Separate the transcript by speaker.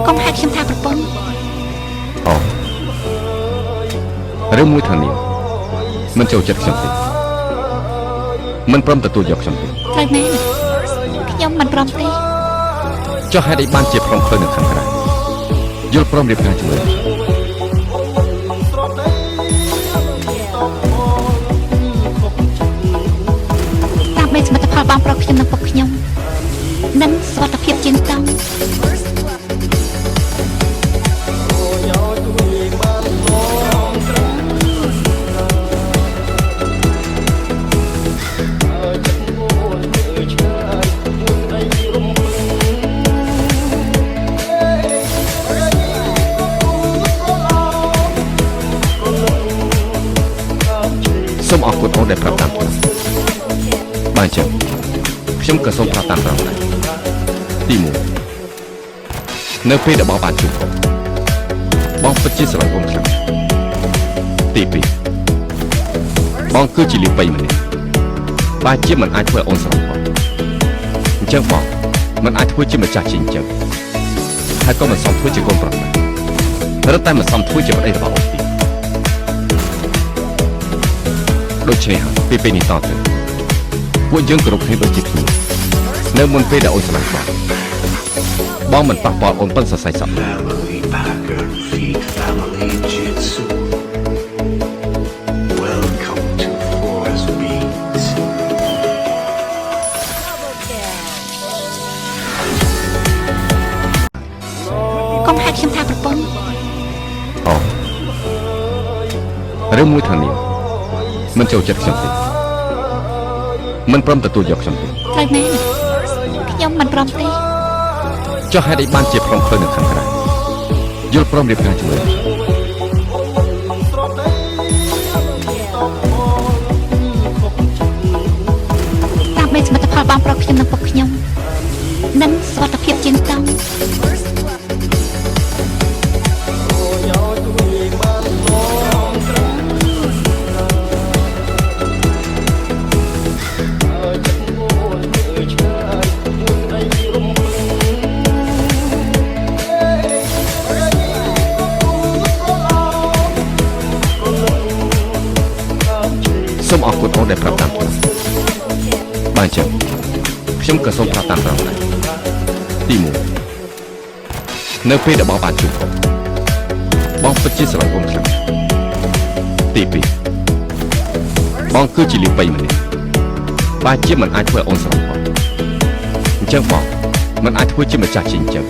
Speaker 1: កុំហៅខ្ញុំថាប្រពន្ធ
Speaker 2: អូរឿងមួយថានាងមិនចូលចិត្តខ្ញុំទេមិនព្រមទទួលយកខ្ញុំទេ
Speaker 1: ត្រូវមែនខ្ញុំមិនព្រមទេ
Speaker 2: ចុះហេតុអីបានជាព្រមឃើញនៅខាងក្រៅយល់ព្រមរៀបការជាមួយ
Speaker 1: ដើម្បីសមិទ្ធផលបងប្រុសខ្ញុំនិងពុកខ្ញុំនិងសុខភាពជាងតង់
Speaker 2: សូមអរគុណអូនដែលប្រាប់តាមខ្ញុំបាទអញ្ចឹងខ្ញុំក៏សូមប្រាប់តាមត្រង់ដែរទី1នៅពេលដែលបងបានជួបបងពិតជាស្រឡាញ់អូនខ្លាំងទី2បងគឺជាលីប៉ៃម្នាក់បាទជាមិនអាចធ្វើឲ្យអូនស្រឡាញ់បងអញ្ចឹងបងមិនអាចធ្វើជាម្ចាស់ជាអញ្ចឹងហើយក៏មិនសមធ្វើជាកូនប្រុសដែររត់តែមិនសមធ្វើជាប្តីរបស់អូនទេដូច្នេះពីពេលនេះតទៅពួកយើងគ្រប់គ្នាដូចជាគ្នានៅមុនពេលដែលអូនស្រឡាញ់បងមិនប៉ះពាល់អូនប៉ុនសរសៃសក់
Speaker 3: Family Packer Feed Family Jitsu Welcome to Forest Beats
Speaker 1: កុំហៅខ្ញុំថាប្រពន្ធ
Speaker 2: អូរឿងមួយថានាងមិនចូលចិត្តខ្ញុំទេមិនព្រមទទួលយកខ្ញុំទេ
Speaker 1: ត្រូវមែនខ្ញុំមិនព្រមទេ
Speaker 2: ចុះហេតុអីបានជាព្រមឃើញនៅខាងក្រៅយល់ព្រមរៀបការជាមួយ
Speaker 1: ដើម្បីសមិទ្ធផលបងប្រុសខ្ញុំនិងពុកខ្ញុំនិងសុខភាពជាងតង់
Speaker 2: សូមអរគុណអូនដែលប្រាប់តាមខ្ញុំបាទអញ្ចឹងខ្ញុំក៏សូមប្រាប់តាមត្រង់ដែរទី1នៅពេលដែលបងបានជួបបងពិតជាស្រឡាញ់អូនខ្លាំងទី2បងគឺជាលីប៉ៃម្នាក់បាទជាមិនអាចធ្វើឲ្យអូនស្រឡាញ់បងអញ្ចឹងបងមិនអាចធ្វើជាម្ចាស់ជាអញ្ចឹង